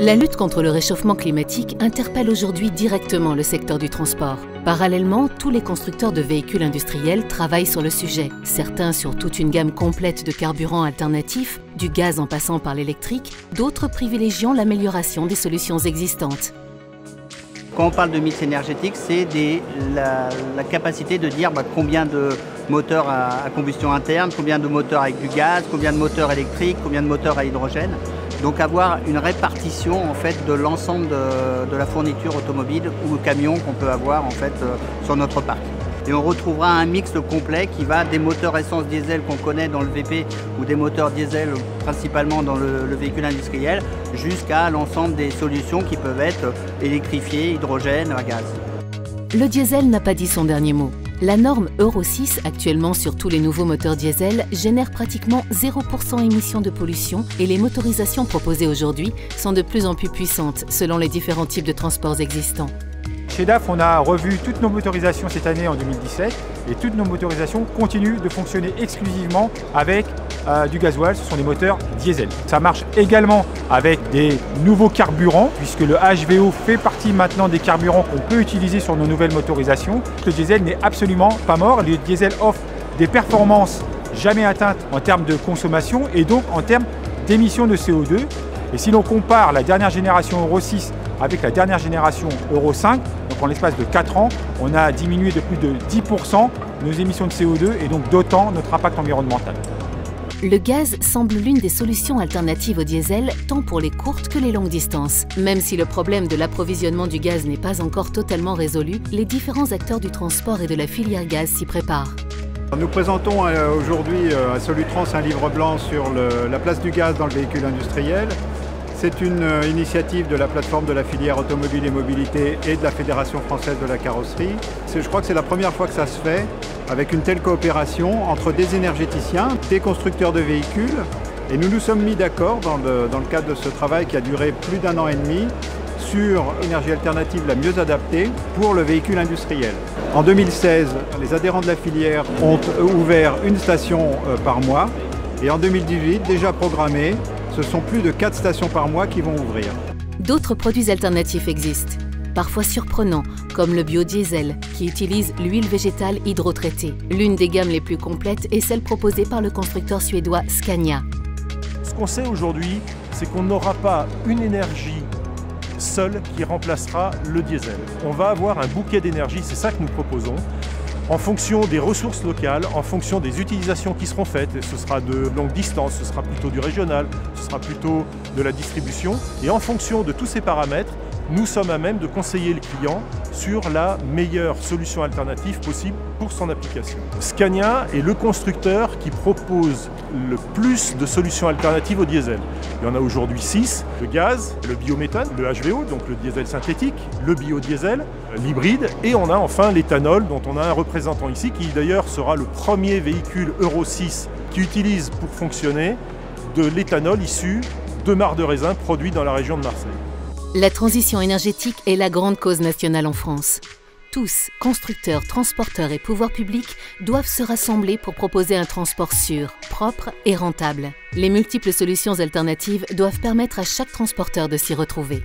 La lutte contre le réchauffement climatique interpelle aujourd'hui directement le secteur du transport. Parallèlement, tous les constructeurs de véhicules industriels travaillent sur le sujet, certains sur toute une gamme complète de carburants alternatifs, du gaz en passant par l'électrique, d'autres privilégiant l'amélioration des solutions existantes. Quand on parle de mix énergétique, c'est la capacité de dire combien de moteurs à combustion interne, combien de moteurs avec du gaz, combien de moteurs électriques, combien de moteurs à hydrogène. Donc avoir une répartition en fait de l'ensemble de la fourniture automobile ou camion qu'on peut avoir en fait sur notre parc. Et on retrouvera un mix complet qui va des moteurs essence diesel qu'on connaît dans le VP ou des moteurs diesel principalement dans le véhicule industriel jusqu'à l'ensemble des solutions qui peuvent être électrifiées, hydrogène, à gaz. Le diesel n'a pas dit son dernier mot. La norme Euro 6, actuellement sur tous les nouveaux moteurs diesel, génère pratiquement 0% émissions de pollution et les motorisations proposées aujourd'hui sont de plus en plus puissantes selon les différents types de transports existants. Chez DAF, on a revu toutes nos motorisations cette année en 2017 et toutes nos motorisations continuent de fonctionner exclusivement avec du gasoil, ce sont des moteurs diesel. Ça marche également avec des nouveaux carburants puisque le HVO fait partie maintenant des carburants qu'on peut utiliser sur nos nouvelles motorisations. Le diesel n'est absolument pas mort, le diesel offre des performances jamais atteintes en termes de consommation et donc en termes d'émissions de CO2. Et si l'on compare la dernière génération Euro 6 avec la dernière génération Euro 5, donc en l'espace de 4 ans, on a diminué de plus de 10% nos émissions de CO2 et donc d'autant notre impact environnemental. Le gaz semble l'une des solutions alternatives au diesel, tant pour les courtes que les longues distances. Même si le problème de l'approvisionnement du gaz n'est pas encore totalement résolu, les différents acteurs du transport et de la filière gaz s'y préparent. Nous présentons aujourd'hui à Solutrans un livre blanc sur la place du gaz dans le véhicule industriel. C'est une initiative de la plateforme de la filière automobile et mobilité et de la Fédération française de la carrosserie. Je crois que c'est la première fois que ça se fait avec une telle coopération entre des énergéticiens, des constructeurs de véhicules. Et nous nous sommes mis d'accord dans le cadre de ce travail qui a duré plus d'1 an et demi sur l'énergie alternative la mieux adaptée pour le véhicule industriel. En 2016, les adhérents de la filière ont ouvert une station par mois et en 2018, déjà programmé, ce sont plus de 4 stations par mois qui vont ouvrir. D'autres produits alternatifs existent, parfois surprenants, comme le biodiesel, qui utilise l'huile végétale hydrotraitée. L'une des gammes les plus complètes est celle proposée par le constructeur suédois Scania. Ce qu'on sait aujourd'hui, c'est qu'on n'aura pas une énergie seule qui remplacera le diesel. On va avoir un bouquet d'énergie, c'est ça que nous proposons, en fonction des ressources locales, en fonction des utilisations qui seront faites. Et ce sera de longue distance, ce sera plutôt du régional, ce sera plutôt de la distribution. Et en fonction de tous ces paramètres, nous sommes à même de conseiller le client sur la meilleure solution alternative possible pour son application. Scania est le constructeur qui propose le plus de solutions alternatives au diesel. Il y en a aujourd'hui 6, le gaz, le biométhane, le HVO, donc le diesel synthétique, le biodiesel, l'hybride, et on a enfin l'éthanol dont on a un représentant ici qui d'ailleurs sera le premier véhicule Euro 6 qui utilise pour fonctionner de l'éthanol issu de marcs de raisin produits dans la région de Marseille. La transition énergétique est la grande cause nationale en France. Tous, constructeurs, transporteurs et pouvoirs publics, doivent se rassembler pour proposer un transport sûr, propre et rentable. Les multiples solutions alternatives doivent permettre à chaque transporteur de s'y retrouver.